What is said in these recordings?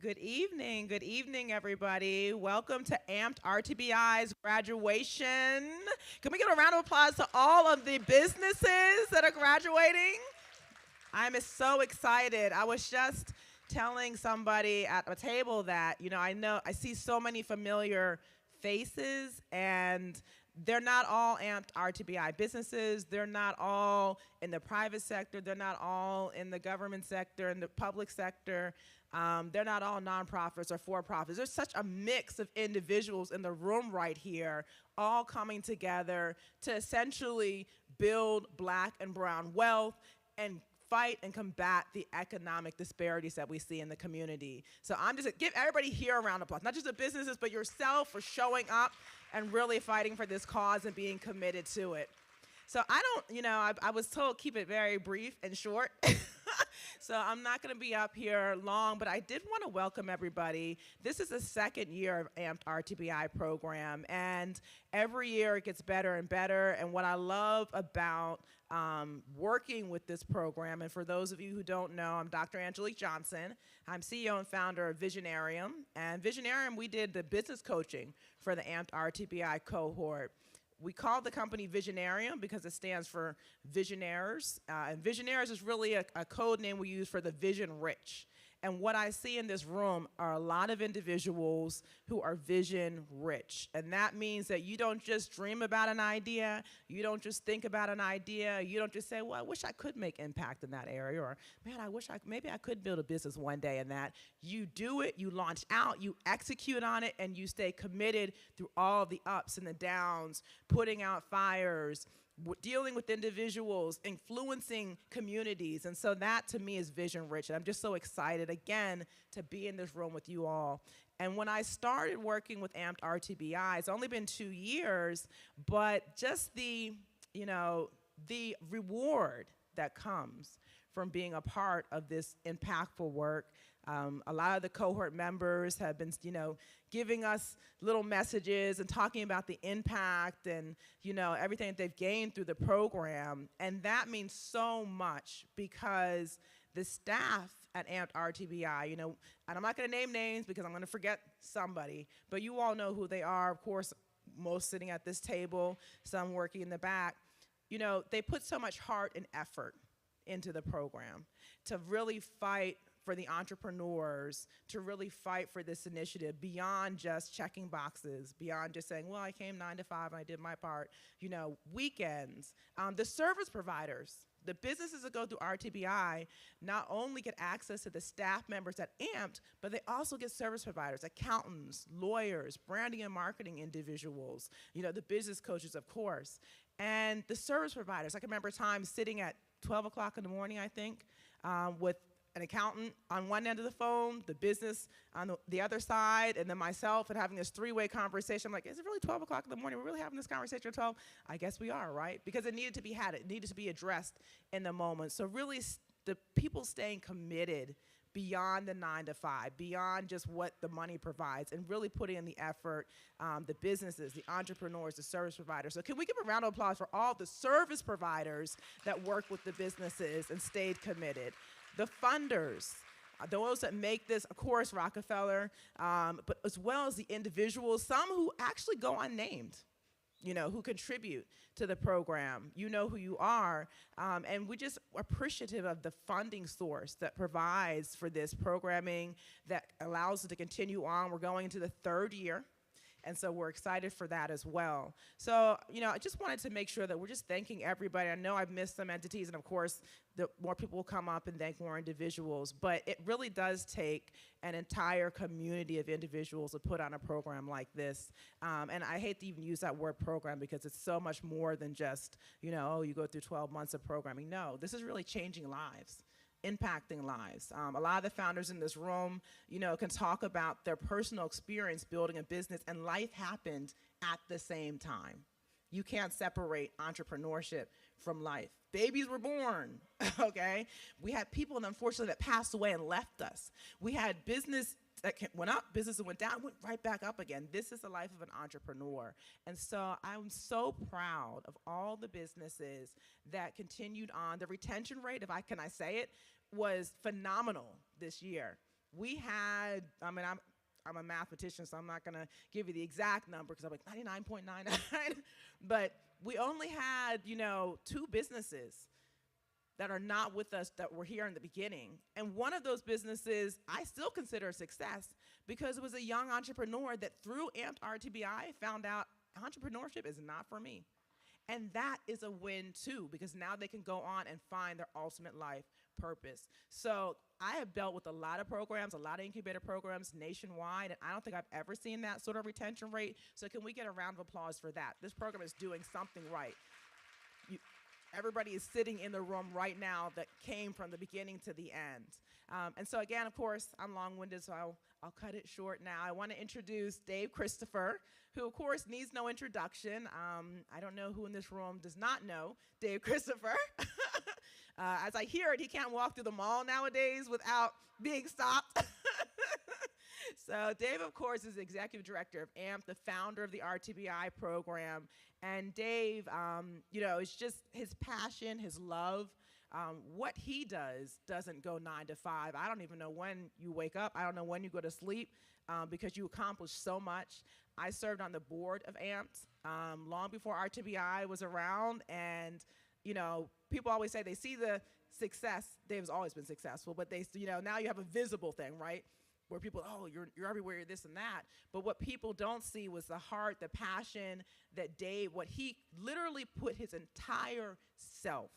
Good evening, everybody. Welcome to AMPED RTBI's graduation. Can we give a round of applause to all of the businesses that are graduating? I'm so excited. I was just telling somebody at a table that, I see so many familiar faces, and they're not all AMPED RTBI businesses. They're not all in the private sector. They're not all in the government sector, in the public sector. They're not all nonprofits or for-profits. There's such a mix of individuals in the room right here, all coming together to essentially build Black and brown wealth and fight and combat the economic disparities that we see in the community. So I'm just, give everybody here a round of applause, not just the businesses, but yourself for showing up and really fighting for this cause and being committed to it. So I was told keep it very brief and short. So I'm not going to be up here long, but I did want to welcome everybody. This is the second year of AMPED RTBI program, and every year it gets better and better. And what I love about working with this program, and for those of you who don't know, I'm Dr. Angelique Johnson. I'm CEO and founder of Visionarium. And Visionarium, we did the business coaching for the AMPED RTBI cohort. We called the company Visionarium because it stands for visionaires. And visionaires is really a code name we use for the vision rich. And what I see in this room are a lot of individuals who are vision rich. And that means that you don't just dream about an idea, you don't just think about an idea, you don't just say, well, I wish I could make impact in that area, or man, maybe I could build a business one day in that. You do it, you launch out, you execute on it, and you stay committed through all the ups and the downs, putting out fires, dealing with individuals, influencing communities. And so that to me is vision rich. And I'm just so excited again to be in this room with you all. And when I started working with AMPED RTBI, it's only been 2 years, but just the reward that comes from being a part of this impactful work. A lot of the cohort members have been, giving us little messages and talking about the impact and, everything that they've gained through the program. And that means so much because the staff at AMPED RTBI, and I'm not going to name names because I'm going to forget somebody, but you all know who they are. Of course, most sitting at this table, some working in the back. They put so much heart and effort into the program to really fight for the entrepreneurs, to really fight for this initiative beyond just checking boxes, beyond just saying, well, I came 9 to 5 and I did my part. Weekends. The service providers, the businesses that go through RTBI not only get access to the staff members at AMPED, but they also get service providers, accountants, lawyers, branding and marketing individuals, the business coaches, of course. And the service providers, I can remember times sitting at 12 o'clock in the morning, I think, with an accountant on one end of the phone, the business on the other side, and then myself, and having this three-way conversation. I'm like, is it really 12 o'clock in the morning? We're really having this conversation at 12? I guess we are, right? Because it needed to be had. It needed to be addressed in the moment. So really, the people staying committed beyond the 9 to 5, beyond just what the money provides, and really putting in the effort, the businesses, the entrepreneurs, the service providers. So can we give a round of applause for all the service providers that work with the businesses and stayed committed? The funders, those that make this, of course, Rockefeller, but as well as the individuals, some who actually go unnamed, who contribute to the program. You know who you are, and we're just appreciative of the funding source that provides for this programming that allows it to continue on. We're going into the 3rd year. And so we're excited for that as well. So, I just wanted to make sure that we're just thanking everybody. I know I've missed some entities, and of course, more people will come up and thank more individuals. But it really does take an entire community of individuals to put on a program like this. And I hate to even use that word program because it's so much more than just, oh, you go through 12 months of programming. No, this is really changing lives. Impacting lives. A lot of the founders in this room, can talk about their personal experience building a business, and life happened at the same time. You can't separate entrepreneurship from life. Babies were born, okay? We had people, unfortunately, that passed away and left us. We had business that went up, business that went down, went right back up again. This is the life of an entrepreneur. And so I'm so proud of all the businesses that continued on. The retention rate, can I say it, was phenomenal this year. we had, I mean, I'm a mathematician, so I'm not going to give you the exact number because I'm like 99.99, but we only had, 2 businesses that are not with us that were here in the beginning. And one of those businesses I still consider a success because it was a young entrepreneur that through AMPED RTBI found out entrepreneurship is not for me. And that is a win too, because now they can go on and find their ultimate life purpose. So I have dealt with a lot of programs, a lot of incubator programs nationwide, and I don't think I've ever seen that sort of retention rate. So can we get a round of applause for that? This program is doing something right. Everybody is sitting in the room right now that came from the beginning to the end. And so again, of course, I'm long-winded, so I'll cut it short now. I want to introduce Dave Christopher, who of course needs no introduction. I don't know who in this room does not know Dave Christopher. As I hear it, he can't walk through the mall nowadays without being stopped. So Dave, of course, is the executive director of AMP, the founder of the RTBI program. And Dave, it's just his passion, his love. What he does doesn't go 9 to 5. I don't even know when you wake up. I don't know when you go to sleep because you accomplish so much. I served on the board of AMPed long before RTBI was around. And, people always say they see the success. Dave's always been successful, but now you have a visible thing, right? Where people, oh, you're everywhere, you're this and that. But what people don't see was the heart, the passion that Dave, what he literally put his entire self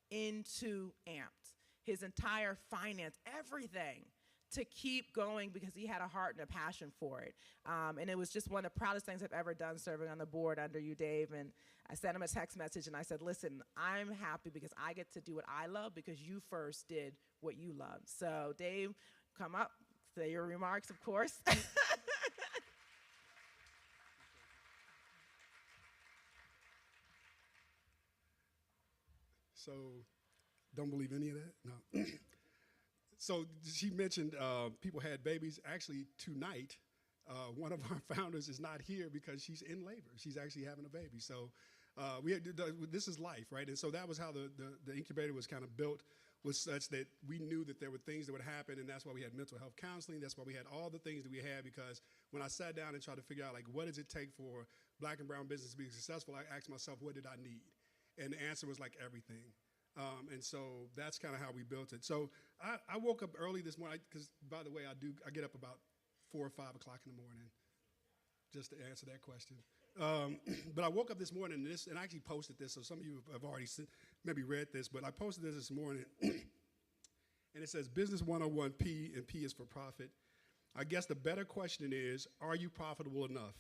into AMPed, his entire finance, everything, to keep going because he had a heart and a passion for it. And it was just one of the proudest things I've ever done serving on the board under you, Dave. And I sent him a text message and I said, listen, I'm happy because I get to do what I love because you first did what you love. So Dave, come up. Say your remarks, of course. So, don't believe any of that? No. So she mentioned people had babies. Actually, tonight, one of our founders is not here because she's in labor. She's actually having a baby. So this is life, right? And so that was how the incubator was kind of built, was such that we knew that there were things that would happen, and that's why we had mental health counseling. That's why we had all the things that we had, because when I sat down and tried to figure out, like, what does it take for black and brown business to be successful, I asked myself, what did I need? And the answer was, like, everything. And so that's kind of how we built it. So I woke up early this morning, because, by the way, I get up about 4 or 5 o'clock in the morning, just to answer that question. But I woke up this morning, and I actually posted this, so some of you have already maybe read this, but I posted this morning, and it says, Business 101 P, and P is for profit. I guess the better question is, are you profitable enough?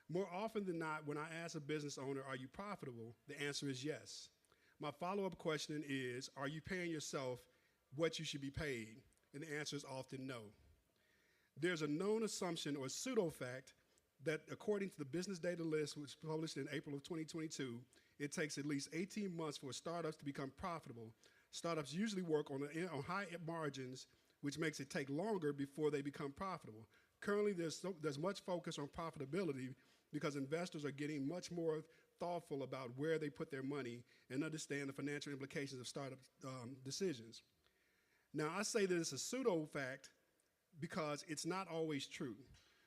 More often than not, when I ask a business owner, are you profitable, the answer is yes. My follow-up question is, are you paying yourself what you should be paid? And the answer is often no. There's a known assumption or pseudo-fact that according to the Business Data List, which was published in April of 2022, it takes at least 18 months for startups to become profitable. Startups usually work on high margins, which makes it take longer before they become profitable. Currently, there's much focus on profitability because investors are getting much more thoughtful about where they put their money and understand the financial implications of startup decisions. Now, I say that it's a pseudo-fact because it's not always true.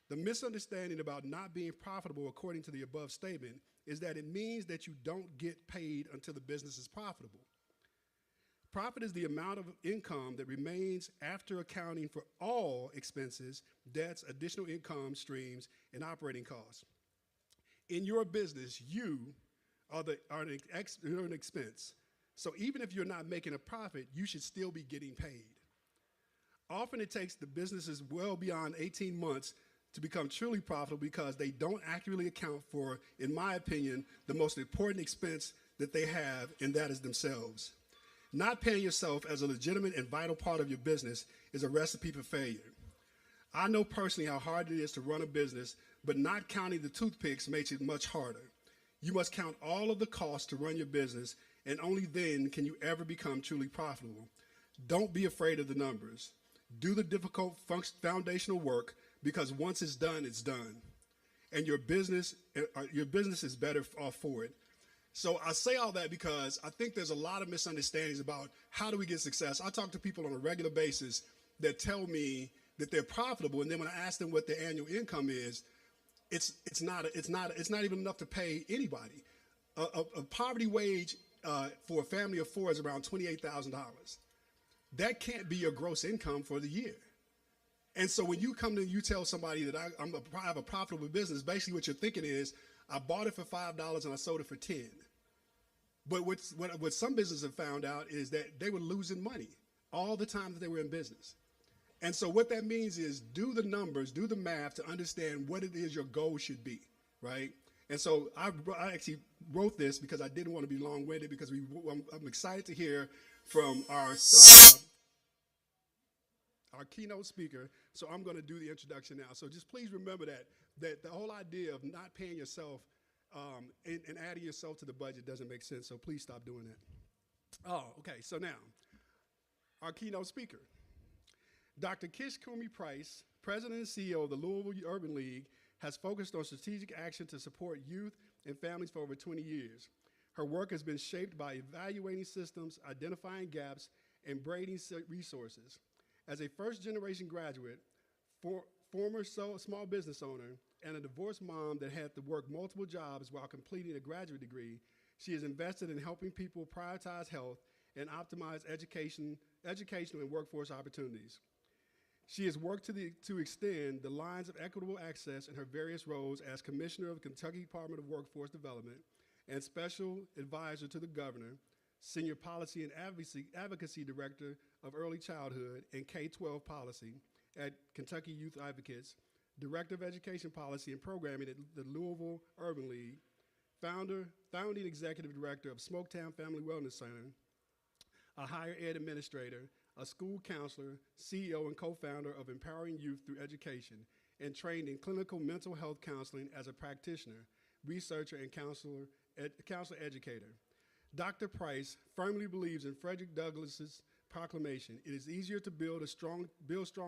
The misunderstanding about not being profitable, according to the above statement, is that it means that you don't get paid until the business is profitable. Profit is the amount of income that remains after accounting for all expenses, debts, additional income streams, and operating costs. In your business, you are an expense. So even if you're not making a profit, you should still be getting paid. Often it takes the businesses well beyond 18 months to become truly profitable because they don't accurately account for, in my opinion, the most important expense that they have, and that is themselves. Not paying yourself as a legitimate and vital part of your business is a recipe for failure. I know personally how hard it is to run a business, but not counting the toothpicks makes it much harder. You must count all of the costs to run your business, and only then can you ever become truly profitable. Don't be afraid of the numbers. Do the difficult foundational work, because once it's done. And your business is better off for it. So I say all that because I think there's a lot of misunderstandings about how do we get success. I talk to people on a regular basis that tell me that they're profitable, and then when I ask them what their annual income is, it's not even enough to pay anybody. A poverty wage for a family of four is around $28,000. That can't be your gross income for the year. And so when you come to you tell somebody that I have a profitable business, basically what you're thinking is, I bought it for $5 and I sold it for 10. But what some businesses have found out is that they were losing money all the time that they were in business. And so what that means is do the numbers, do the math to understand what it is your goal should be, right? And so I actually wrote this because I didn't want to be long-winded, because I'm excited to hear from our keynote speaker. So I'm going to do the introduction now. So just please remember that the whole idea of not paying yourself and adding yourself to the budget doesn't make sense. So please stop doing that. Oh, okay. So now, our keynote speaker, Dr. Kish Kumi Price, President and CEO of the Louisville Urban League, has focused on strategic action to support youth and families for over 20 years. Her work has been shaped by evaluating systems, identifying gaps, and braiding resources. As a first-generation graduate, former small business owner, and a divorced mom that had to work multiple jobs while completing a graduate degree, she is invested in helping people prioritize health and optimize educational and workforce opportunities. She has worked to extend the lines of equitable access in her various roles as Commissioner of the Kentucky Department of Workforce Development and Special Advisor to the Governor, Senior Policy and Advocacy Director of Early Childhood and K-12 Policy at Kentucky Youth Advocates, Director of Education Policy and Programming at the Louisville Urban League, founding Executive Director of Smoketown Family Wellness Center, a higher ed administrator, a school counselor, CEO and co-founder of Empowering Youth Through Education, and trained in clinical mental health counseling as a practitioner, researcher, and counselor educator. Dr. Price firmly believes in Frederick Douglass's proclamation, "It is easier to build strong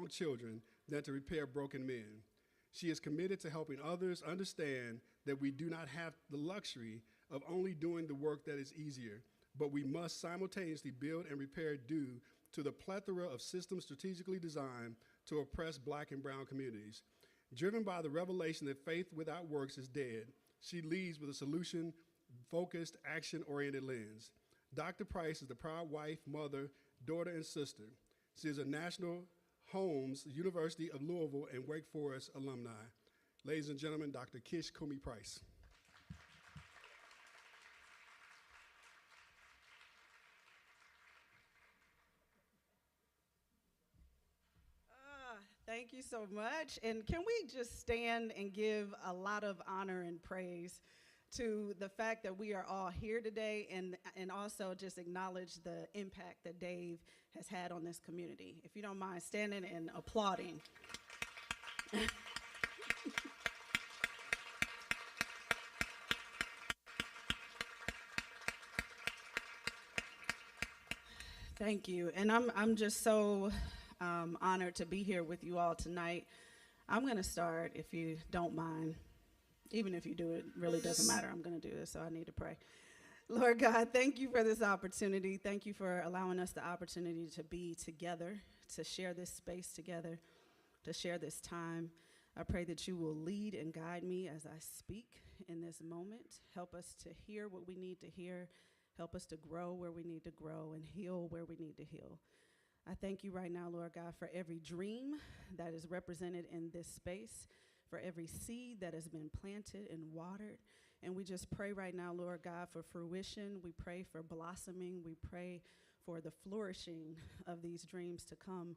children than to repair broken men." She is committed to helping others understand that we do not have the luxury of only doing the work that is easier, but we must simultaneously build and repair due to the plethora of systems strategically designed to oppress Black and brown communities. Driven by the revelation that faith without works is dead, she leads with a solution-focused, action-oriented lens. Dr. Price is the proud wife, mother, daughter, and sister. She is a National Holmes University of Louisville and Wake Forest alumni. Ladies and gentlemen, Dr. Kish Kumi Price. Thank you so much. And can we just stand and give a lot of honor and praise to the fact that we are all here today, and also just acknowledge the impact that Dave has had on this community. If you don't mind standing and applauding. Thank you. And I'm just so honored to be here with you all tonight. I'm going to start, if you don't mind. Even if you do, it really doesn't matter. I'm going to do this, so I need to pray. Lord God, thank you for this opportunity. Thank you for allowing us the opportunity to be together, to share this space together, to share this time. I pray that you will lead and guide me as I speak in this moment. Help us to hear what we need to hear. Help us to grow where we need to grow and heal where we need to heal. I thank you right now, Lord God, for every dream that is represented in this space, for every seed that has been planted and watered. And we just pray right now, Lord God, for fruition. We pray for blossoming. We pray for the flourishing of these dreams to come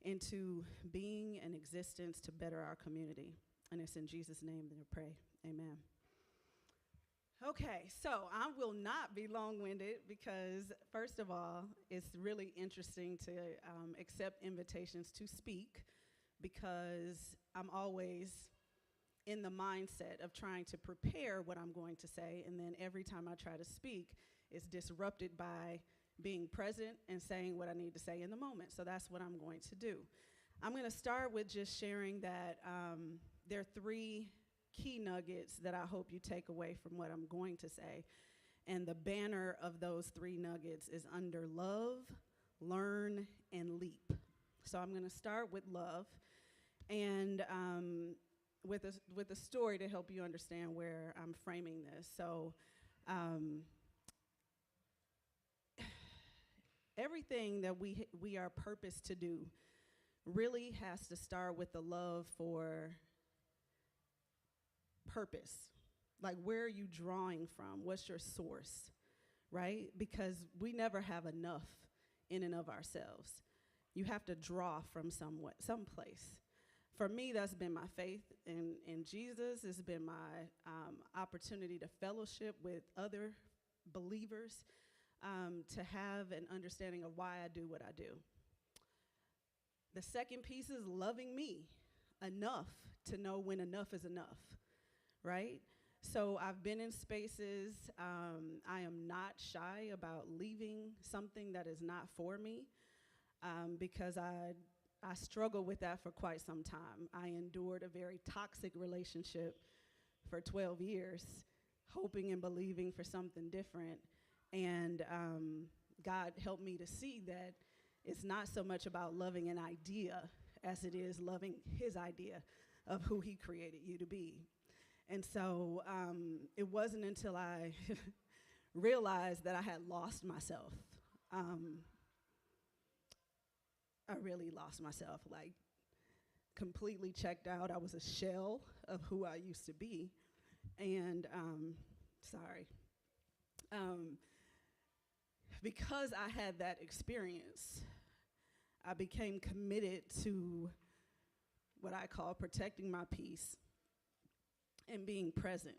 into being and existence to better our community. And it's in Jesus' name that I pray. Amen. Okay, so I will not be long-winded because, first of all, it's really interesting to accept invitations to speak, because I'm always in the mindset of trying to prepare what I'm going to say, and then every time I try to speak, it's disrupted by being present and saying what I need to say in the moment. So that's what I'm going to do. I'm going to start with just sharing that there are three key nuggets that I hope you take away from what I'm going to say. And the banner of those three nuggets is under love, learn, and leap. So I'm going to start with love, and with a story to help you understand where I'm framing this. So everything that we are purposed to do really has to start with the love for purpose. Like, where are you drawing from? What's your source, right? Because we never have enough in and of ourselves. You have to draw from someplace. For me, that's been my faith in Jesus. It's been my opportunity to fellowship with other believers, to have an understanding of why I do what I do. The second piece is loving me enough to know when enough is enough, right? So I've been in spaces, I am not shy about leaving something that is not for me, because I struggled with that for quite some time. I endured a very toxic relationship for 12 years, hoping and believing for something different. And God helped me to see that it's not so much about loving an idea as it is loving his idea of who he created you to be. And so it wasn't until I realized that I had lost myself. I really lost myself, like completely checked out. I was a shell of who I used to be. And because I had that experience, I became committed to what I call protecting my peace and being present,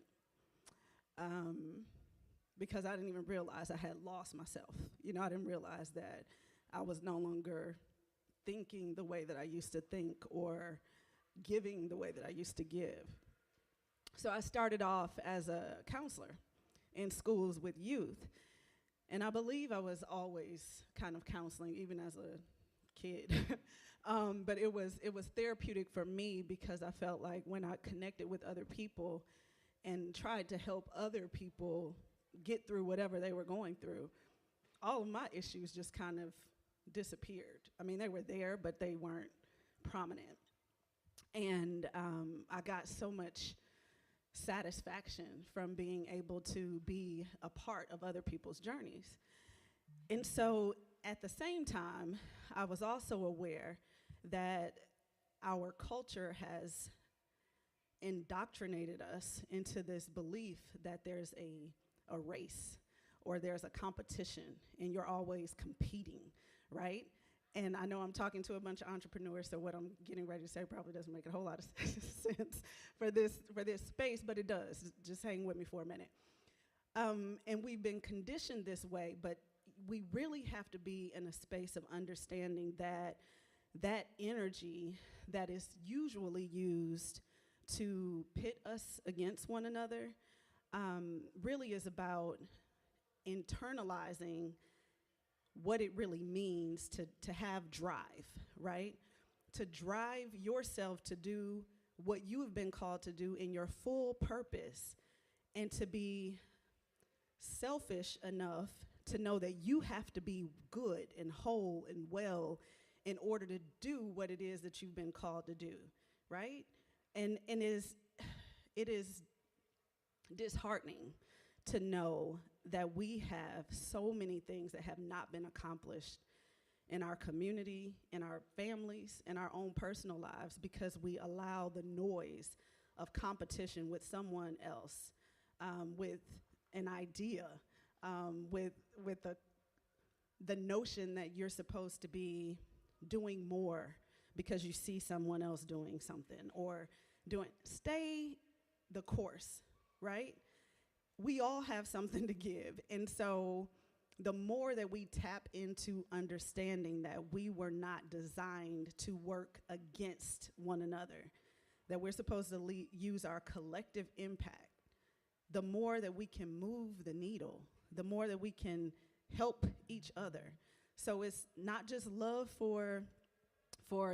because I didn't even realize I had lost myself. You know, I didn't realize that I was no longer thinking the way that I used to think or giving the way that I used to give. So I started off as a counselor in schools with youth. And I believe I was always kind of counseling, even as a kid. But it was therapeutic for me, because I felt like when I connected with other people and tried to help other people get through whatever they were going through, all of my issues just kind of disappeared. I mean, they were there, but they weren't prominent. And I got so much satisfaction from being able to be a part of other people's journeys. And so at the same time, I was also aware that our culture has indoctrinated us into this belief that there's a race or there's a competition and you're always competing, right? And I know I'm talking to a bunch of entrepreneurs, so what I'm getting ready to say probably doesn't make a whole lot of sense for this space, but it does. Just hang with me for a minute. And we've been conditioned this way, but we really have to be in a space of understanding that that energy that is usually used to pit us against one another really is about internalizing what it really means to have drive, right? To drive yourself to do what you have been called to do in your full purpose, and to be selfish enough to know that you have to be good and whole and well in order to do what it is that you've been called to do, right? And it is disheartening to know that we have so many things that have not been accomplished in our community, in our families, in our own personal lives, because we allow the noise of competition with someone else, with an idea, with the notion that you're supposed to be doing more because you see someone else doing something or stay the course, right? We all have something to give. And so the more that we tap into understanding that we were not designed to work against one another, that we're supposed to use our collective impact, the more that we can move the needle, the more that we can help each other. So it's not just love for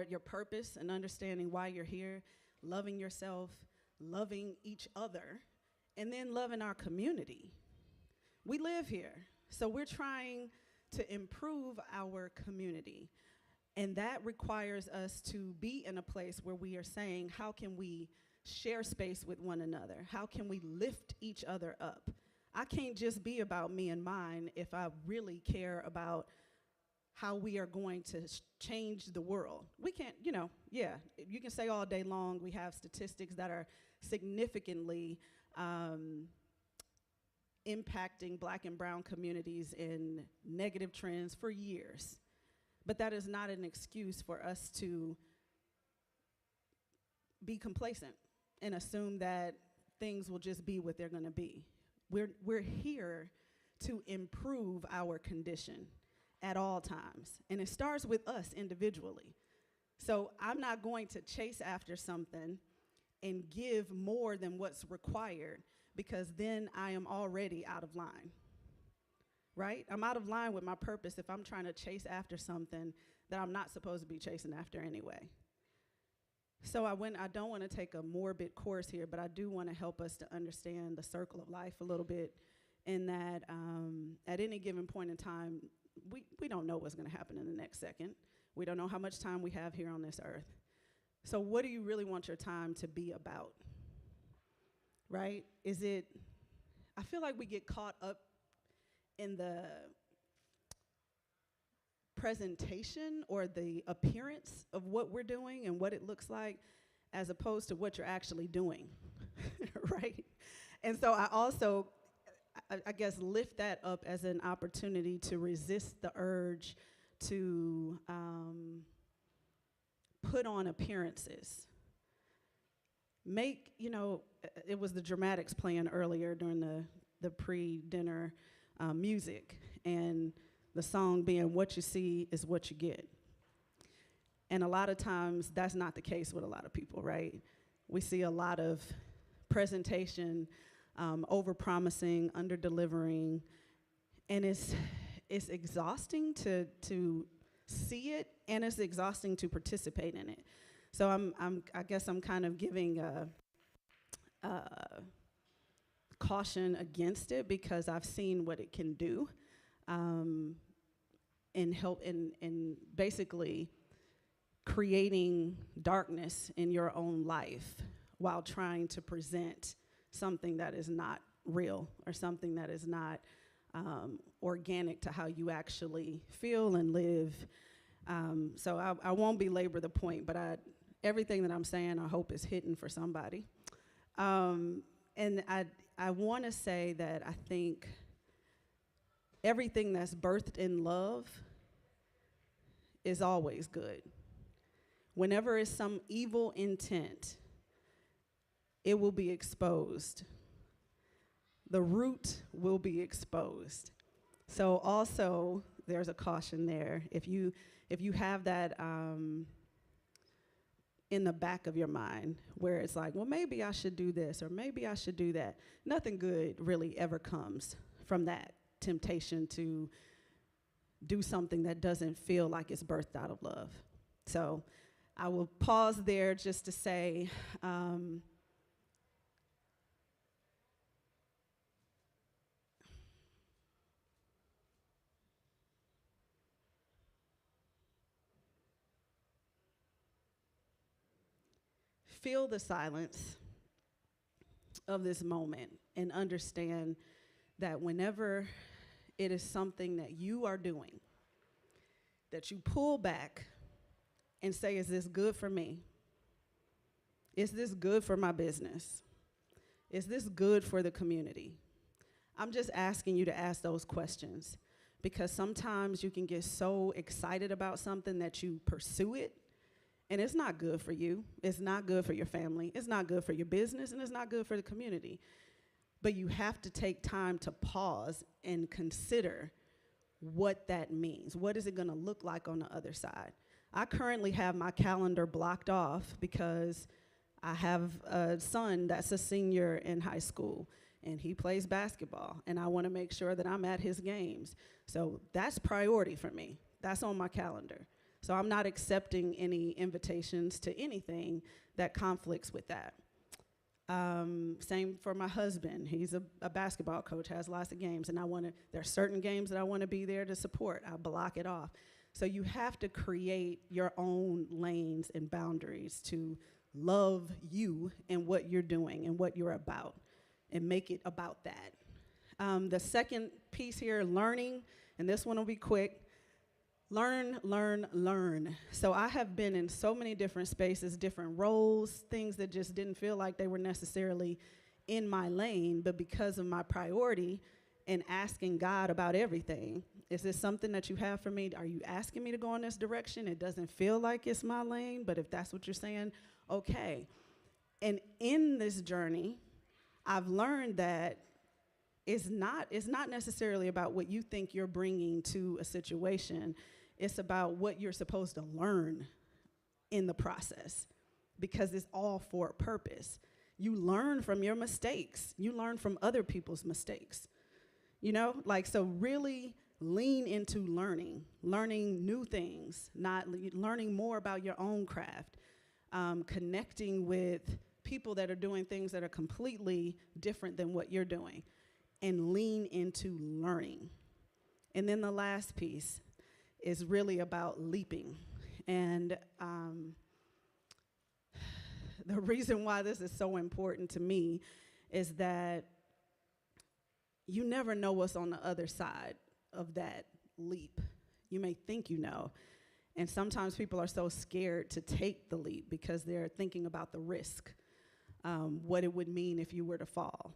your purpose and understanding why you're here, loving yourself, loving each other, and then loving our community. We live here, so we're trying to improve our community. And that requires us to be in a place where we are saying, how can we share space with one another? How can we lift each other up? I can't just be about me and mine if I really care about how we are going to change the world. We can't, you can say all day long we have statistics that are significantly impacting Black and brown communities in negative trends for years. But that is not an excuse for us to be complacent and assume that things will just be what they're gonna be. We're here to improve our condition at all times. And it starts with us individually. So I'm not going to chase after something and give more than what's required, because then I am already out of line, right? I'm out of line with my purpose if I'm trying to chase after something that I'm not supposed to be chasing after anyway. So I don't want to take a morbid course here, but I do want to help us to understand the circle of life a little bit, in that at any given point in time, we don't know what's going to happen in the next second. We don't know how much time we have here on this earth. So what do you really want your time to be about? Right? I feel like we get caught up in the presentation or the appearance of what we're doing and what it looks like, as opposed to what you're actually doing, right? And so I also, I guess, lift that up as an opportunity to resist the urge to put on appearances. It was the dramatics playing earlier during the pre-dinner music, and the song being "What you see is what you get." And a lot of times that's not the case with a lot of people, right? We see a lot of presentation, over-promising, under-delivering, and it's exhausting to see it, and it's exhausting to participate in it. So I guess I'm kind of giving a caution against it, because I've seen what it can do, and help in basically creating darkness in your own life while trying to present something that is not real, or something that is not organic to how you actually feel and live. So I won't belabor the point, but everything that I'm saying, I hope is hitting for somebody. And I want to say that I think everything that's birthed in love is always good. Whenever it's some evil intent, it will be exposed. The root will be exposed. So also, there's a caution there. If you have that in the back of your mind, where it's like, well, maybe I should do this, or maybe I should do that. Nothing good really ever comes from that temptation to do something that doesn't feel like it's birthed out of love. So I will pause there just to say, feel the silence of this moment and understand that whenever it is something that you are doing, that you pull back and say, is this good for me? Is this good for my business? Is this good for the community? I'm just asking you to ask those questions, because sometimes you can get so excited about something that you pursue it, and it's not good for you. It's not good for your family. It's not good for your business, and it's not good for the community. But you have to take time to pause and consider what that means. What is it going to look like on the other side? I currently have my calendar blocked off because I have a son that's a senior in high school, and he plays basketball, and I want to make sure that I'm at his games. So that's priority for me. That's on my calendar. So I'm not accepting any invitations to anything that conflicts with that. Same for my husband. He's a basketball coach, has lots of games, and there are certain games that I want to be there to support. I block it off. So you have to create your own lanes and boundaries to love you and what you're doing and what you're about, and make it about that. The second piece here, learning, and this one will be quick. Learn, learn, learn. So I have been in so many different spaces, different roles, things that just didn't feel like they were necessarily in my lane, but because of my priority and asking God about everything. Is this something that you have for me? Are you asking me to go in this direction? It doesn't feel like it's my lane, but if that's what you're saying, okay. And in this journey, I've learned that it's not necessarily about what you think you're bringing to a situation. It's about what you're supposed to learn in the process, because it's all for a purpose. You learn from your mistakes. You learn from other people's mistakes. You know, like, so really lean into learning new things, not learning more about your own craft, connecting with people that are doing things that are completely different than what you're doing, and lean into learning. And then the last piece is really about leaping. And the reason why this is so important to me is that you never know what's on the other side of that leap. You may think you know. And sometimes people are so scared to take the leap because they're thinking about the risk, what it would mean if you were to fall.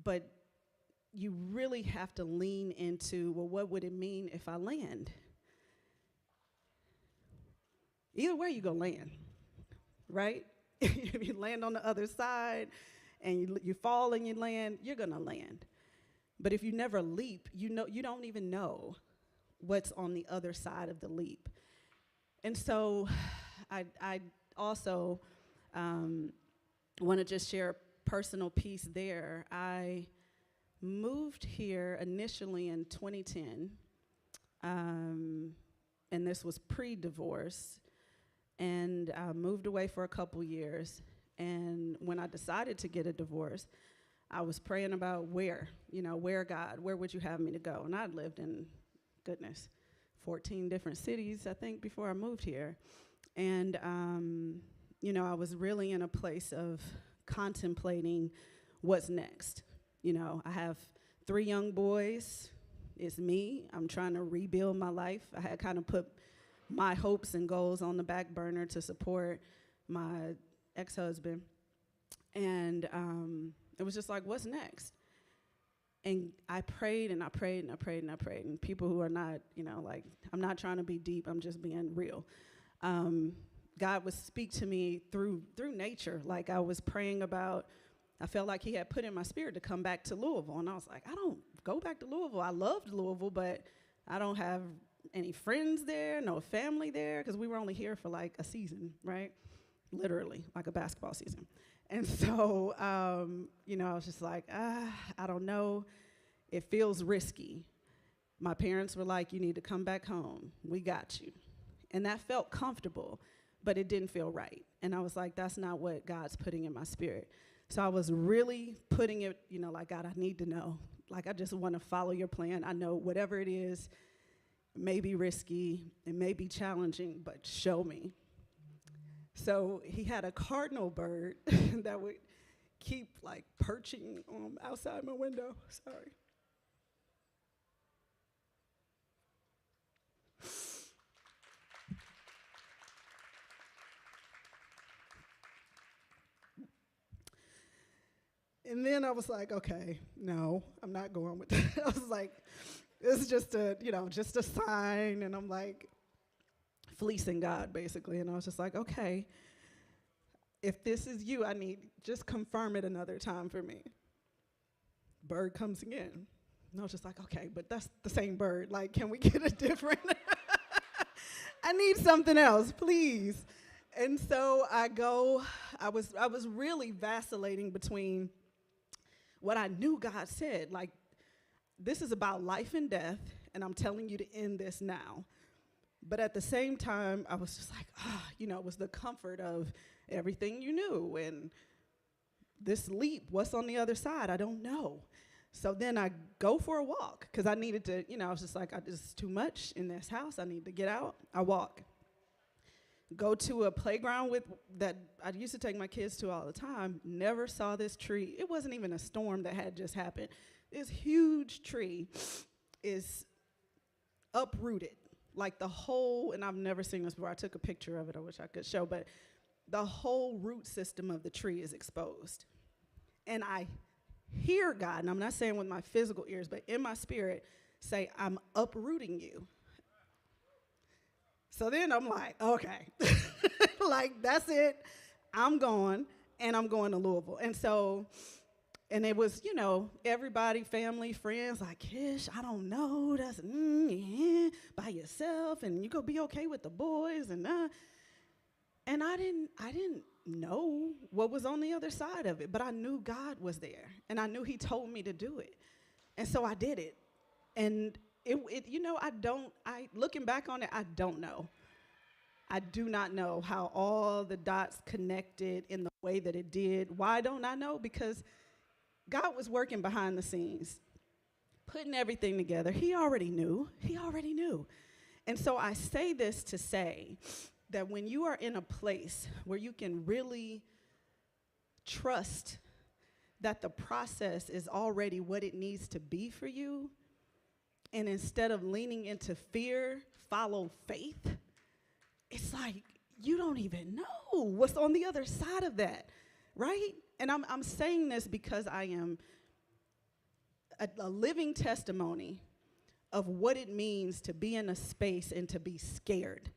But you really have to lean into, well, what would it mean if I land? Either way, you're going to land, right? If you land on the other side and you fall and you land, you're going to land. But if you never leap, you don't even know what's on the other side of the leap. And so I also want to just share a personal piece there. I moved here initially in 2010, and this was pre-divorce, and I moved away for a couple years. And when I decided to get a divorce, I was praying about where God, where would you have me to go? And I'd lived in, 14 different cities, I think, before I moved here. And, I was really in a place of contemplating what's next. I have 3 young boys. It's me. I'm trying to rebuild my life. I had kind of put my hopes and goals on the back burner to support my ex-husband. And it was just like, what's next? And I prayed and I prayed and I prayed and I prayed. And people who are not, I'm not trying to be deep, I'm just being real. God would speak to me through nature. Like, I was praying about, I felt like he had put in my spirit to come back to Louisville. And I was like, I don't go back to Louisville. I loved Louisville, but I don't have any friends there, no family there, because we were only here for like a season, right? Literally, like a basketball season. And so, I was just like, I don't know. It feels risky. My parents were like, you need to come back home. We got you. And that felt comfortable, but it didn't feel right. And I was like, that's not what God's putting in my spirit. So I was really putting it, like, God, I need to know. Like, I just want to follow your plan. I know whatever it is, it may be risky, it may be challenging, but show me. So he had a cardinal bird that would keep, like, perching outside my window. Sorry. And then I was like, okay, no, I'm not going with that. I was like, this is just a sign. And I'm like fleecing God, basically. And I was just like, okay, if this is you, just confirm it another time for me. Bird comes again. And I was just like, okay, but that's the same bird. Like, can we get a different? I need something else, please. And so I was really vacillating between what I knew God said, like, this is about life and death, and I'm telling you to end this now. But at the same time, I was just like, it was the comfort of everything you knew, and this leap, what's on the other side, I don't know. So then I go for a walk because I needed to, I was just like, this is too much in this house. I need to get out. I walk. Go to a playground that I used to take my kids to all the time. Never saw this tree. It wasn't even a storm that had just happened. This huge tree is uprooted. Like the whole, and I've never seen this before. I took a picture of it. I wish I could show, but the whole root system of the tree is exposed. And I hear God, and I'm not saying with my physical ears, but in my spirit, say, I'm uprooting you. So then I'm like, okay, like that's it. I'm going, and I'm going to Louisville. And so, and it was, everybody, family, friends, like, Kish, I don't know, that's by yourself, and you gonna be okay with the boys, and I didn't know what was on the other side of it, but I knew God was there, and I knew He told me to do it, and so I did it, and looking back on it, I don't know. I do not know how all the dots connected in the way that it did. Why don't I know? Because God was working behind the scenes, putting everything together. He already knew. And so I say this to say that when you are in a place where you can really trust that the process is already what it needs to be for you, and instead of leaning into fear, follow faith, it's like you don't even know what's on the other side of that, right? And I'm saying this because I am a living testimony of what it means to be in a space and to be scared,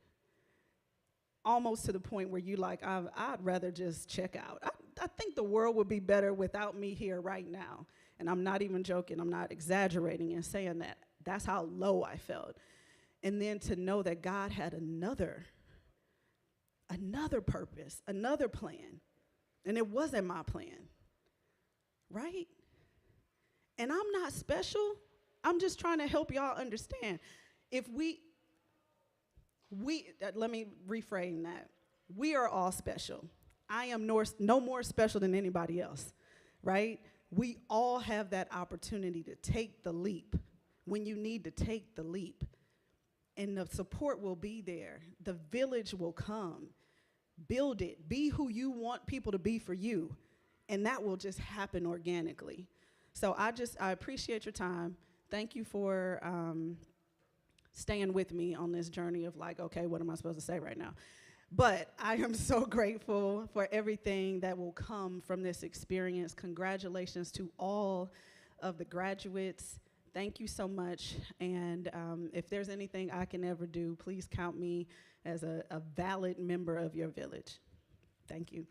almost to the point where you like, I'd rather just check out. I think the world would be better without me here right now. And I'm not even joking. I'm not exaggerating in saying that. That's how low I felt. And then to know that God had another purpose, another plan. And it wasn't my plan, right? And I'm not special. I'm just trying to help y'all understand. If let me reframe that. We are all special. I am no more special than anybody else, right? We all have that opportunity to take the leap when you need to take the leap. And the support will be there. The village will come. Build it. Be who you want people to be for you. And that will just happen organically. So I appreciate your time. Thank you for staying with me on this journey of like, okay, what am I supposed to say right now? But I am so grateful for everything that will come from this experience. Congratulations to all of the graduates. Thank you so much. And if there's anything I can ever do, please count me as a valid member of your village. Thank you.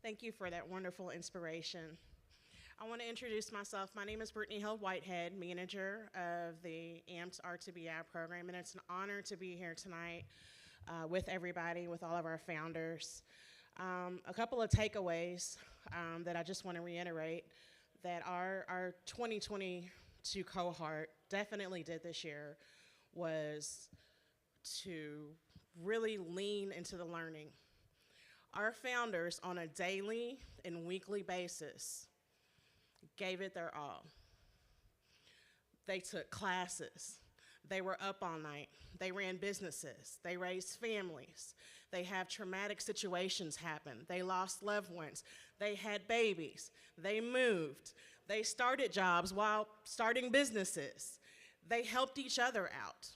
Thank you for that wonderful inspiration. I want to introduce myself. My name is Brittany Hill Whitehead, manager of the AMPED RTBI program, and it's an honor to be here tonight with everybody, with all of our founders. A couple of takeaways that I just want to reiterate that our 2022 cohort definitely did this year was to really lean into the learning. Our founders on a daily and weekly basis gave it their all. They took classes. They were up all night. They ran businesses. They raised families. They have traumatic situations happen. They lost loved ones. They had babies. They moved. They started jobs while starting businesses. They helped each other out.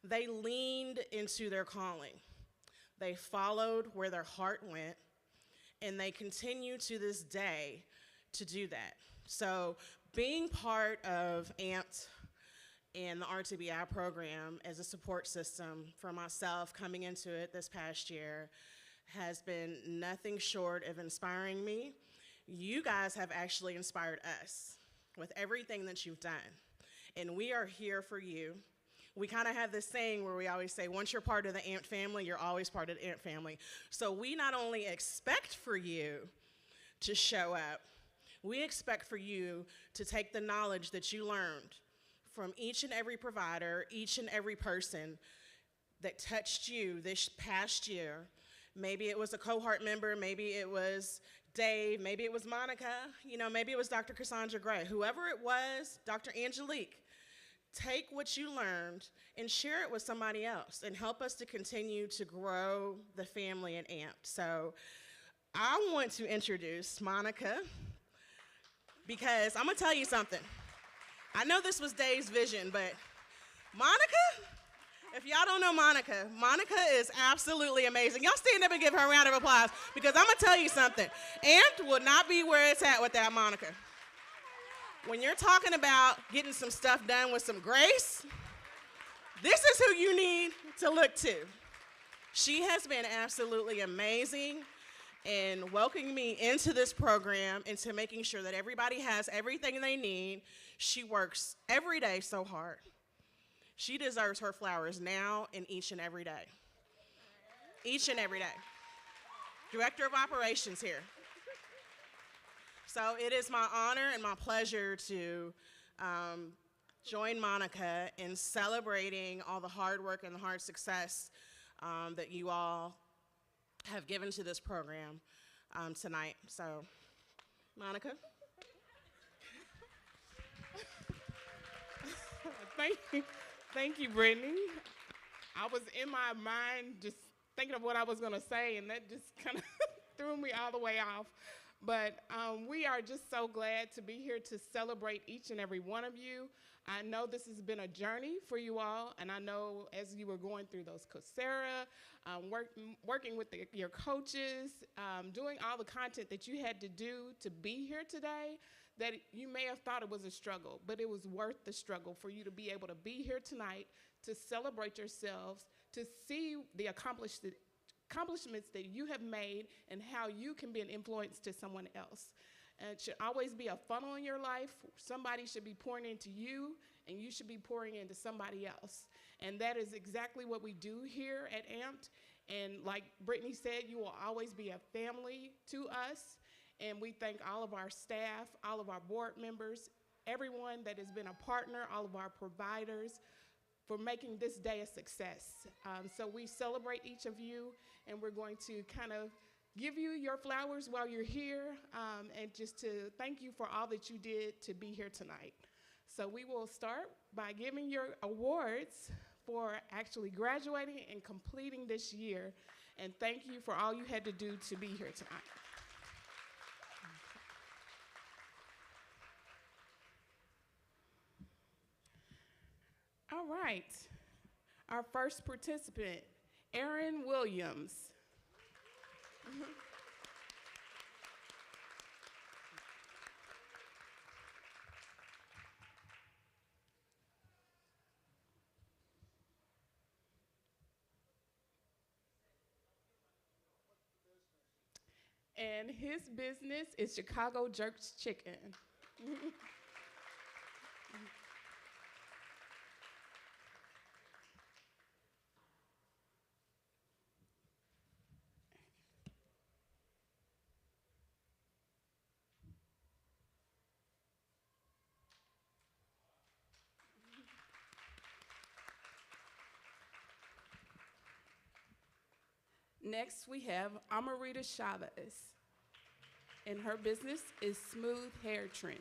They leaned into their calling. They followed where their heart went, and they continue to this day to do that. So being part of AMPED and the RTBI program as a support system for myself coming into it this past year has been nothing short of inspiring me. You guys have actually inspired us with everything that you've done, and we are here for you. We kind of have this saying where we always say, once you're part of the AMPED family, you're always part of the AMPED family. So we not only expect for you to show up, we expect for you to take the knowledge that you learned from each and every provider, each and every person that touched you this past year. Maybe it was a cohort member, maybe it was Dave, maybe it was Monica, maybe it was Dr. Cassandra Gray, whoever it was, Dr. Angelique. Take what you learned and share it with somebody else and help us to continue to grow the family at AMPED. So I want to introduce Monica, because I'm gonna tell you something. I know this was Dave's vision, but Monica, if y'all don't know Monica, Monica is absolutely amazing. Y'all stand up and give her a round of applause, because I'm gonna tell you something. AMPED would not be where it's at without Monica. When you're talking about getting some stuff done with some grace, this is who you need to look to. She has been absolutely amazing in welcoming me into this program, into making sure that everybody has everything they need. She works every day so hard. She deserves her flowers now and each and every day. Each and every day. Director of Operations here. So it is my honor and my pleasure to join Monica in celebrating all the hard work and the hard success that you all have given to this program tonight. So, Monica. Thank you, Brittany. I was in my mind just thinking of what I was going to say, and that just kind of threw me all the way off. But we are just so glad to be here to celebrate each and every one of you. I know this has been a journey for you all, and I know as you were going through those Coursera, working with your coaches, doing all the content that you had to do to be here today, that you may have thought it was a struggle, but it was worth the struggle for you to be able to be here tonight, to celebrate yourselves, to see the accomplishments that you have made and how you can be an influence to someone else. And it should always be a funnel in your life. Somebody should be pouring into you, and you should be pouring into somebody else. And that is exactly what we do here at AMPED. And like Brittany said, you will always be a family to us. And we thank all of our staff, all of our board members, everyone that has been a partner, all of our providers, for making this day a success. So we celebrate each of you, and we're going to kind of give you your flowers while you're here, and just to thank you for all that you did to be here tonight. So we will start by giving your awards for actually graduating and completing this year, and thank you for all you had to do to be here tonight. All right, our first participant, Erin Williams. And his business is Chicago Jerk's Chicken. Next, we have Amarita Chavez, and her business is Smooth Hair Trends.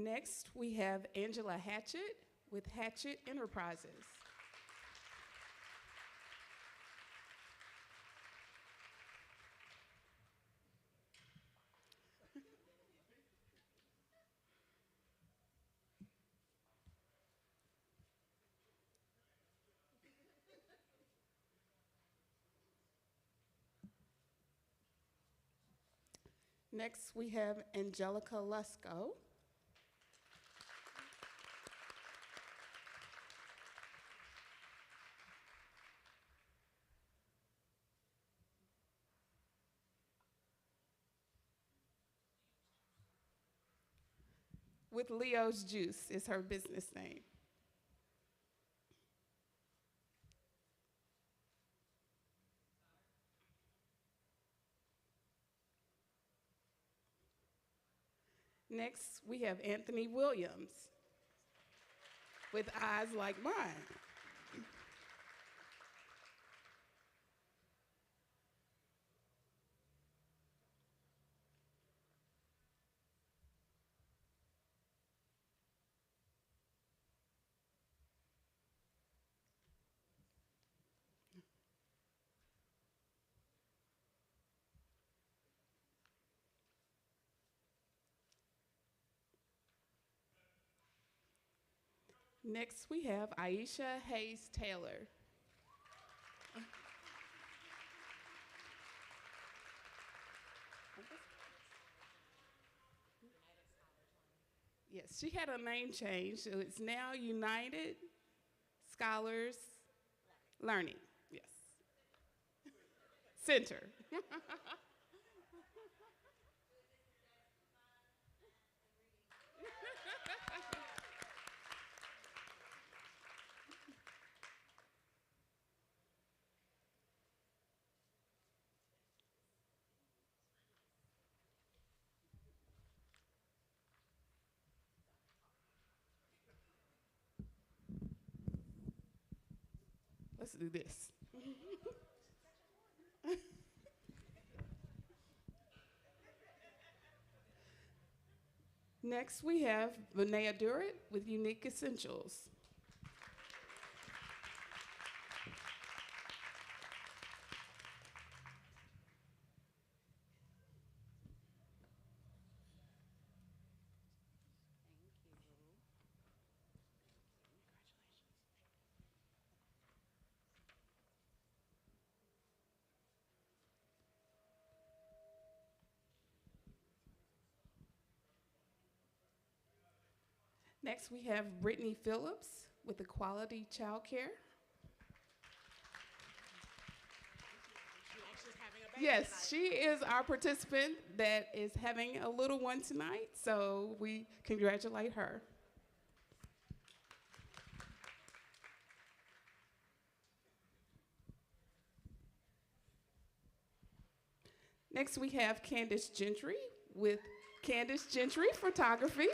Next, we have Angela Hatchett with Hatchett Enterprises. Next, we have Angelica Lusko. With Leo's Juice is her business name. Next, we have Anthony Williams with Eyes Like Mine. Next, we have Aisha Hayes Taylor. Yes, she had a name change, so it's now United Scholars Learning. Yes. Center. Let's do this. Next, we have Vinaya Durrett with Unique Essentials. Next, we have Brittany Phillips with Equality Child Care. Yes, she is our participant that is having a little one tonight, so we congratulate her. Next, we have Candace Gentry with Candace Gentry Photography.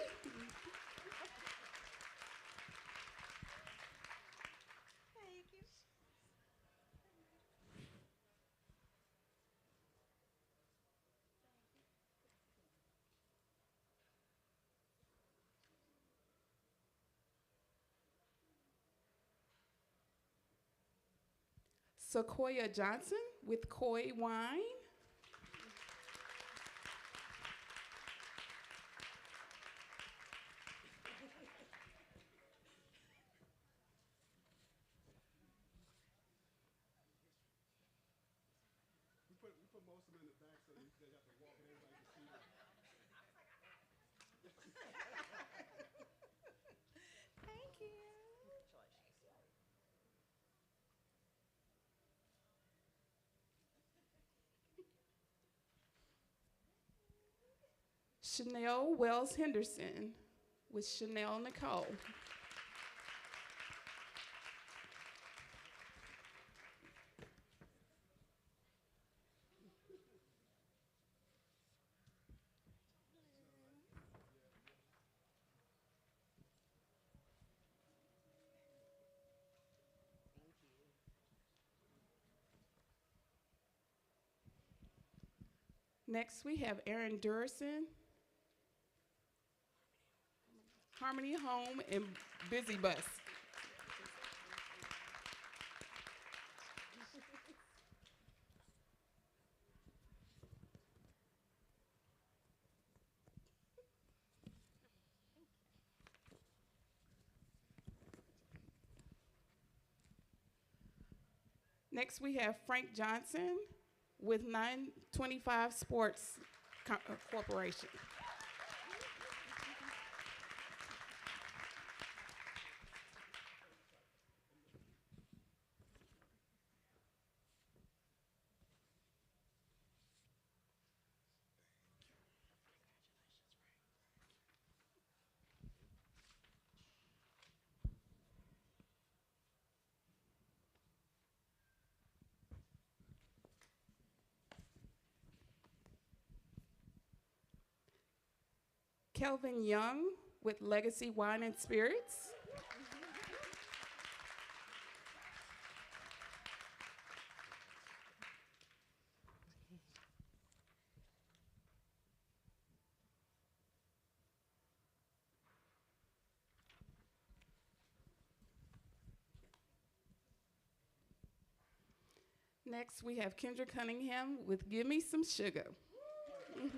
Sequoia Johnson with Koi Wine. We put most of them in the back so they have to walk and everybody can see them. Thank you. Chanel Wells Henderson with Chanel Nicole. Next, we have Erin Durison. Harmony Home and Busy Bus. Next, we have Frank Johnson with 925 Sports Corporation. Kelvin Young with Legacy Wine and Spirits. Next, we have Kendra Cunningham with Give Me Some Sugar. And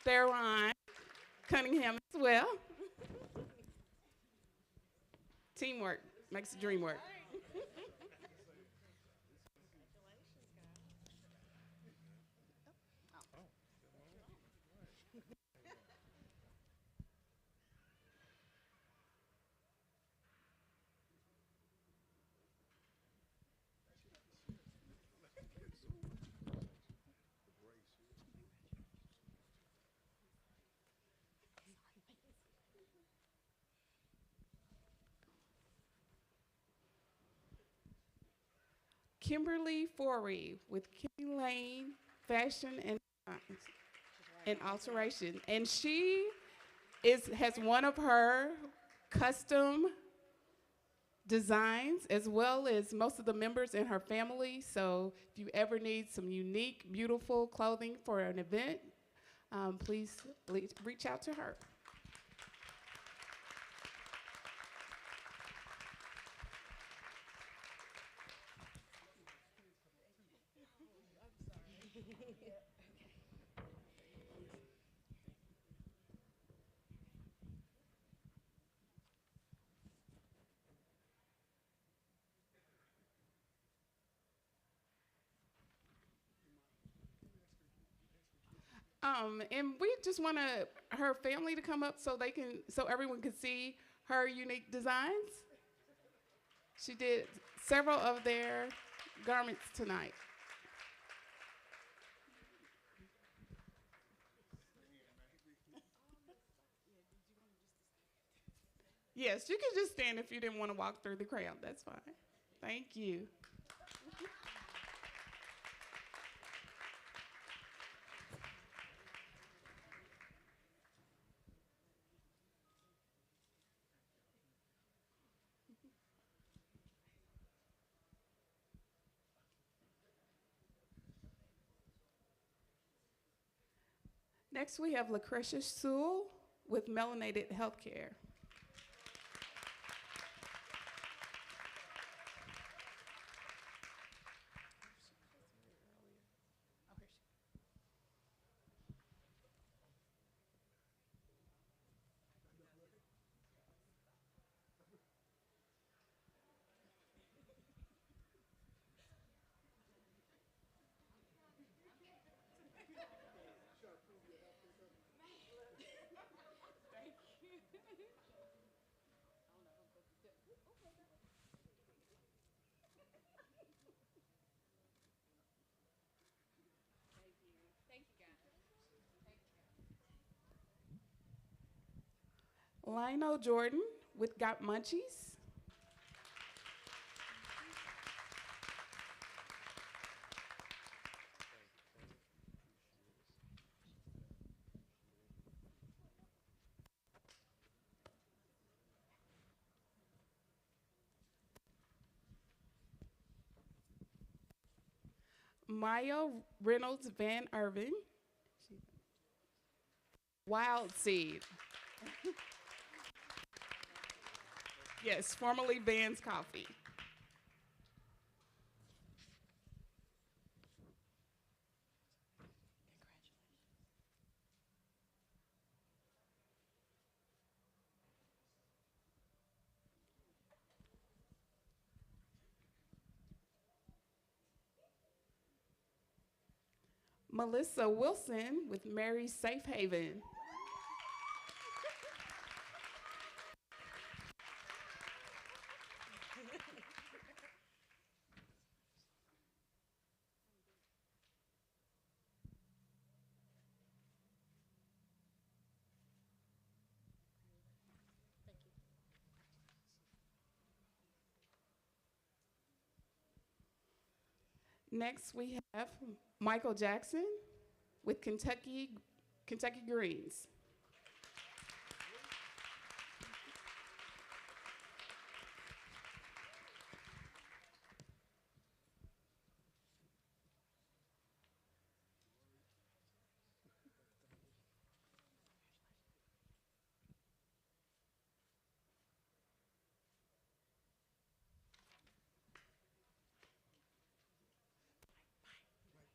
Theron Cunningham as well. Teamwork makes the dream work. Kimberly Forey with Kimmy Lane Fashion and Alteration. And she has one of her custom designs as well as most of the members in her family. So if you ever need some unique, beautiful clothing for an event, please reach out to her. And we just want her family to come up so everyone can see her unique designs. She did several of their garments tonight. Yes, you can just stand if you didn't want to walk through the crowd. That's fine. Thank you. Next, we have Lucretia Sewell with Melanated Healthcare. Lionel Jordan with Got Munchies. Maya Reynolds Van Irvin Wild Seed. Yes, formerly Vans Coffee. Melissa Wilson with Mary's Safe Haven. Next, we have Michael Jackson with Kentucky Greens.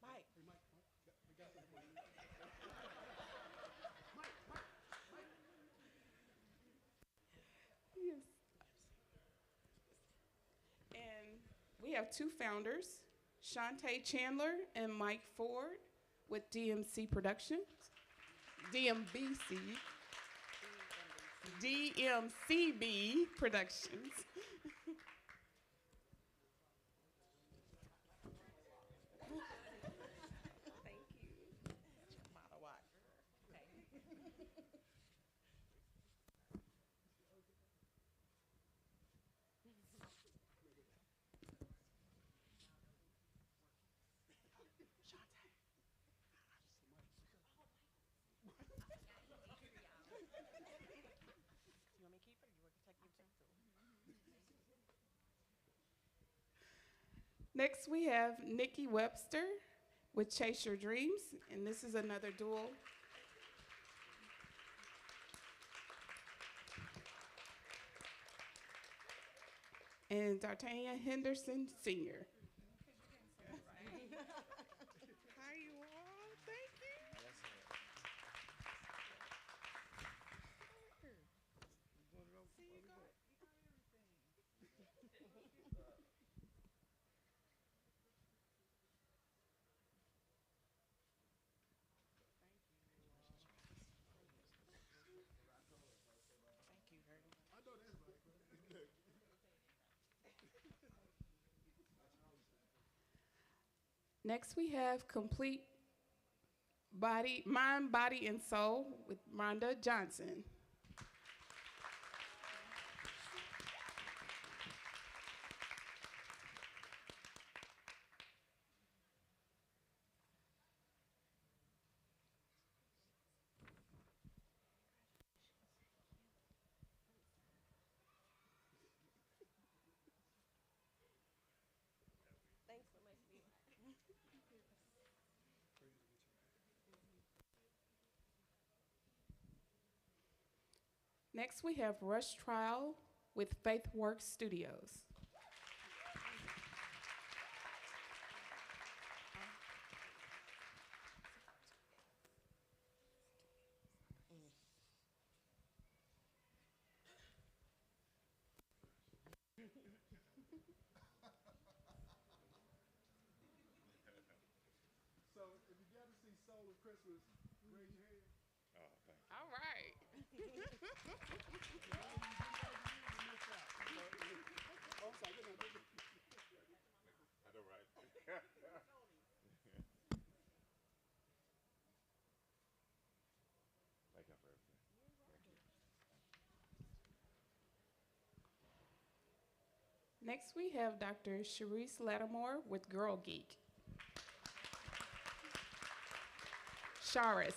Mike. Yes. And we have two founders, Shantae Chandler and Mike Ford with DMC Productions, DMBC, DMCB Productions. Next, we have Nikki Webster with Chase Your Dreams, and this is another dual. And D'Artagnan Henderson Sr. Hi, you all. Thank you. Next, we have Complete Mind, Body, and Soul with Rhonda Johnson. Next, we have Rush Trial with FaithWorks Studios. So if you got to see Soul of Christmas, raise your hand. All right. Oh, I'm sorry. I know, right? Thank you for everything. Thank you. Next, we have Dr. Sharice Lattimore with Girl Geek. Charis.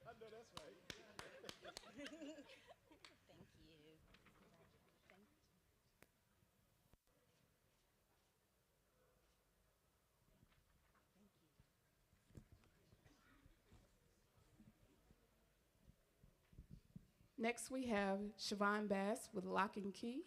I know that's right. Thank you. Next, we have Siobhan Bass with Lock and Key.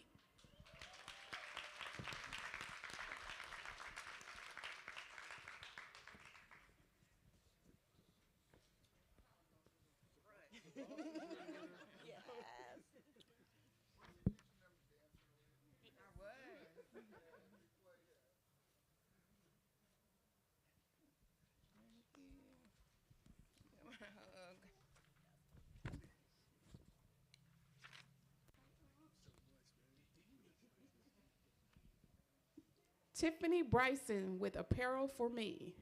Tiffany Bryson with Apparel for Me.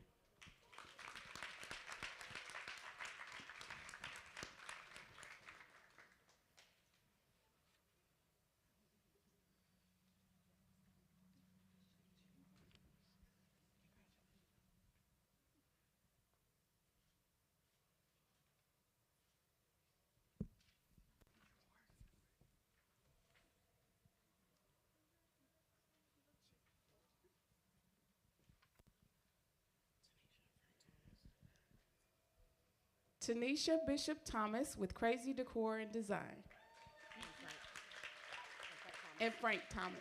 Tanisha Bishop Thomas with Crazy Decor and Design. And Frank Thomas.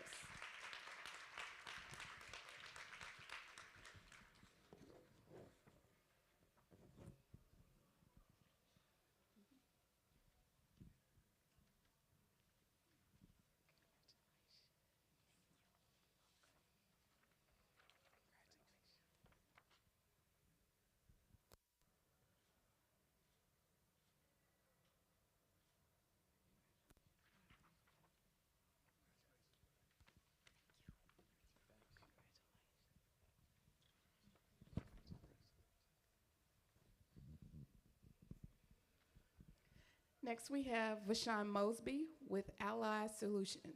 Next, we have Vashawn Mosby with Ally Solutions.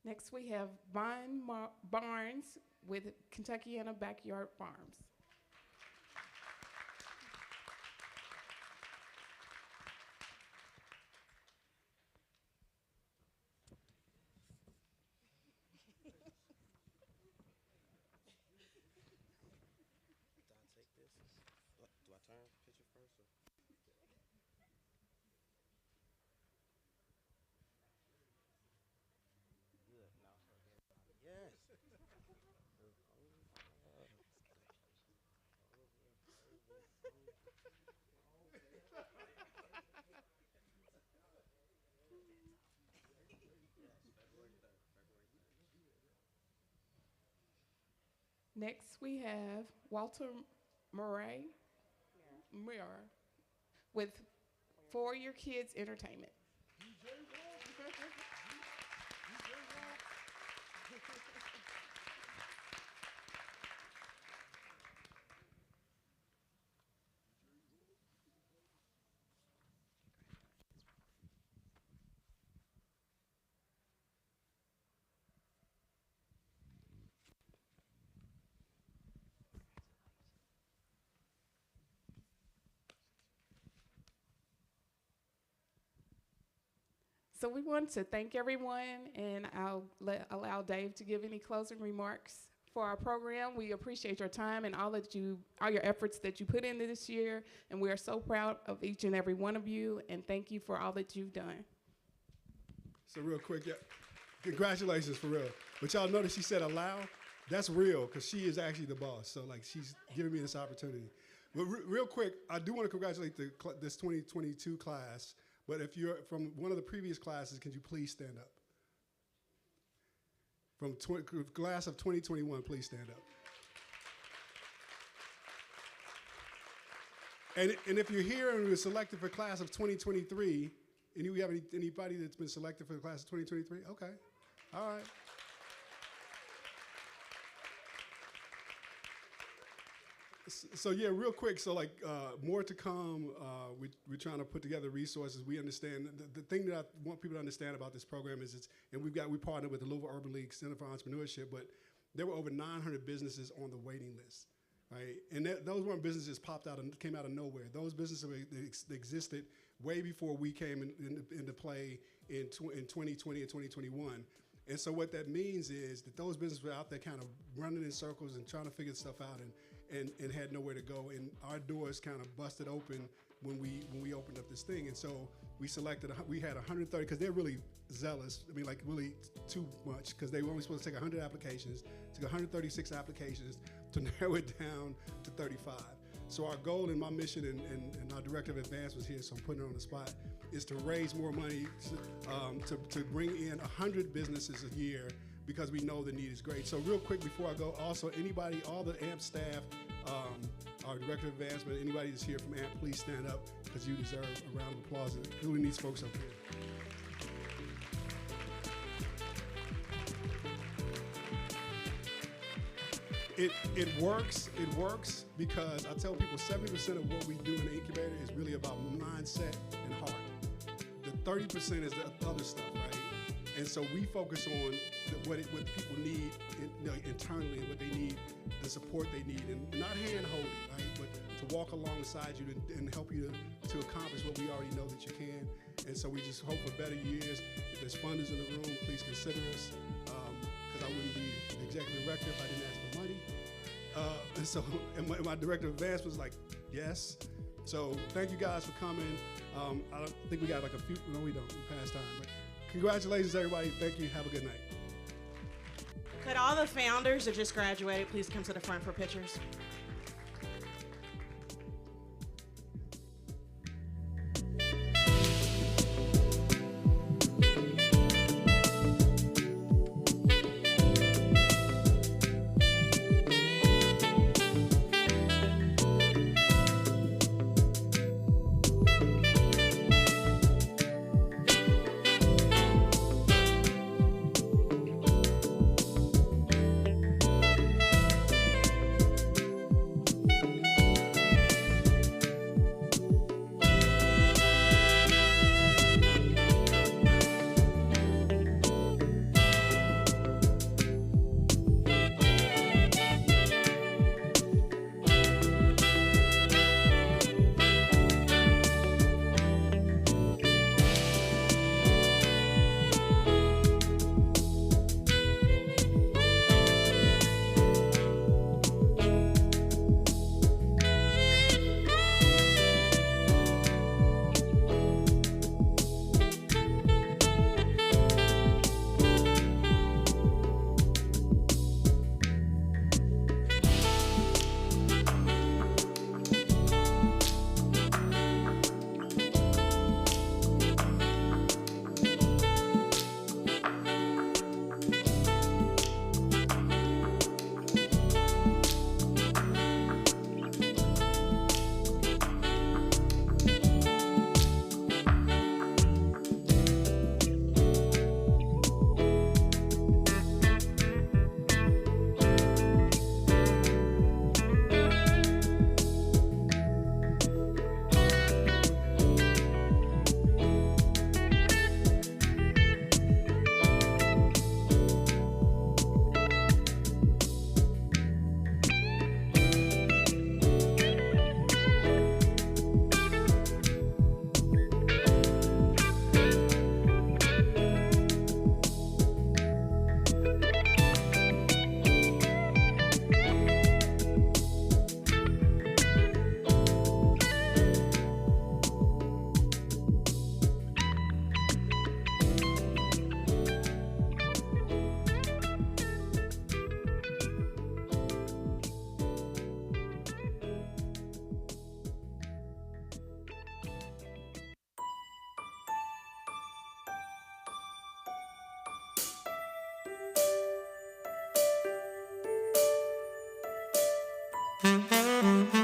Next, we have Barnes with Kentuckiana Backyard Farms. Do I take this? Do I turn picture first? Or? Good. No. Yes. Next, we have Walter Murray with For Your Kids Entertainment. So we want to thank everyone, and I'll allow Dave to give any closing remarks for our program. We appreciate your time and all your efforts that you put into this year, and we are so proud of each and every one of you, and thank you for all that you've done. So real quick, yeah, congratulations for real. But y'all notice she said allow? That's real, because she is actually the boss. So like she's giving me this opportunity. But real quick, I do want to congratulate this 2022 class. But if you're from one of the previous classes, can you please stand up? From class of 2021, please stand up. And if you're here and you're selected for class of 2023, and you have anybody that's been selected for the class of 2023? Okay, all right. So yeah, real quick. So like more to come. We're trying to put together resources. We understand the thing that I want people to understand about this program is we partnered with the Louisville Urban League Center for Entrepreneurship, but there were over 900 businesses on the waiting list, right? And those weren't businesses popped out and came out of nowhere. Those businesses existed way before we came into play in 2020 and 2021. And so what that means is that those businesses were out there kind of running in circles and trying to figure stuff out and had nowhere to go. And our doors kind of busted open when we opened up this thing. And so we had 130, because they're really zealous. I mean, like really too much, because they were only supposed to take 100 applications, took 136 applications to narrow it down to 35. So our goal and my mission, and our director of advance was here, so I'm putting her on the spot, is to raise more money to bring in 100 businesses a year, because we know the need is great. So real quick before I go, also anybody, all the AMP staff, our director of advancement, anybody that's here from AMP, please stand up, because you deserve a round of applause. It really needs folks up here. It works because I tell people 70% of what we do in the incubator is really about mindset and heart. The 30% is the other stuff, right? And so we focus on what people need internally, and what they need, the support they need, and not hand-holding, right? But to walk alongside you and help you to accomplish what we already know that you can. And so we just hope for better years. If there's funders in the room, please consider us, because I wouldn't be the executive director if I didn't ask for money. And my director of advance was like, yes. So thank you guys for coming. I don't think we got like a few, no we don't, we passed time. But congratulations everybody, thank you, have a good night. Could all the founders that just graduated please come to the front for pictures? Mm-hmm.